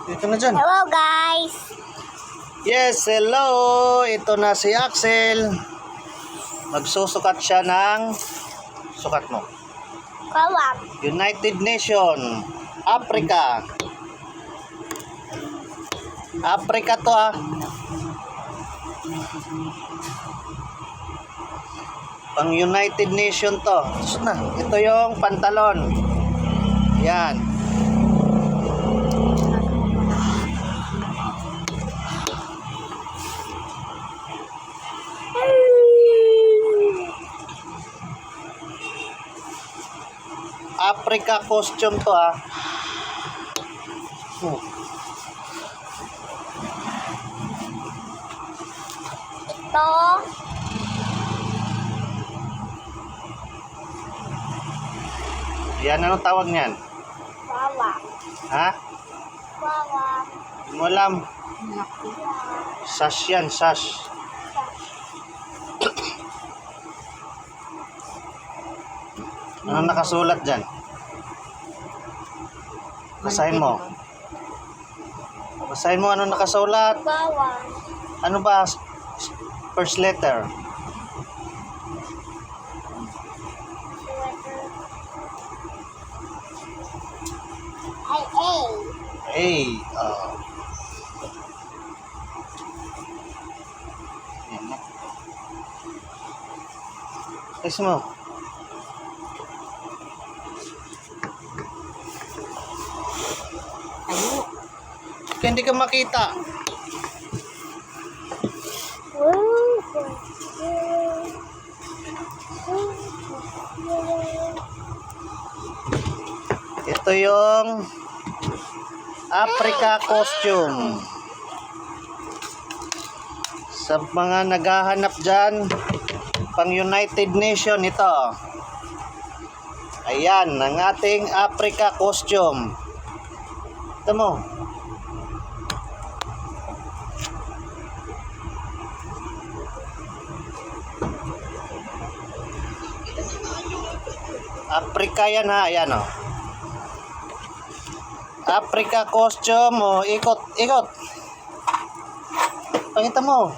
Dito na dyan. Hello guys. Yes, hello. Ito na si Axel. Magsusukat siya ng sukat mo. Kawam. United Nation, Africa. Africa to ah. Pang United Nation to. Na, ito yung pantalon. Yan. Africa costume to ah. Ito. Yan, anong tawag niyan? Kawam. Ha? Kawam. Hindi mo alam. Sash yan, sash. Anong nakasulat dyan? Basahin mo. Basahin mo anong nakasulat. Kawam. Ano ba? First letter. Ay, A. A. Yan na. Ayos mo. Kaya hindi ka makita. Ito yung Africa costume. Sa mga naghahanap dyan, pang United Nation ito. Ayan, ang ating Africa costume. Ito mo. Africa yan ha, ayan o. Africa costume o, ikot, ikot. Pakita mo.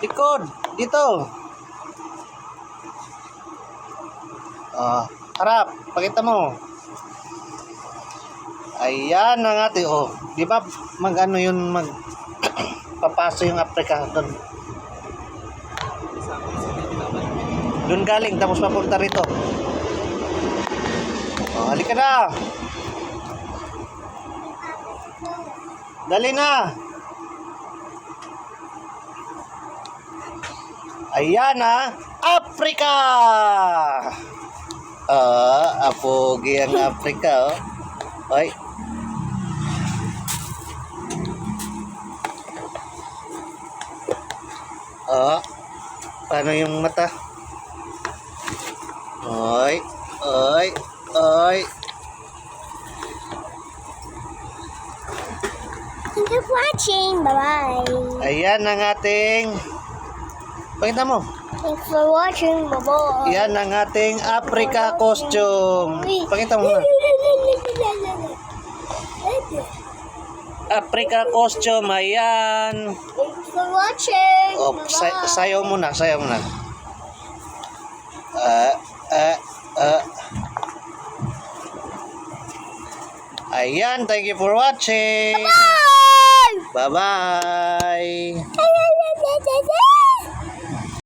Likod, dito. Harap, pakita mo. Ayan ang ating, di ba mag-ano yun, papaso yung Africa doon. Doon galing, tapos papunta rito. Halika na. Dali na. Ayan ha, Africa. Apogi ang Africa oh. Ay. Paano yung mata? Ay, ay, ay. Thank you for watching. Bye-bye. Ayan ang ating, pakita mo. Thanks for watching. Bye-bye. Yan ang ating Africa costume. Pakita mo na. Africa costume, ayan. Thanks for watching. Sayaw mo na, sayaw mo na. Ayan, thank you for watching. Bye! Bye-bye.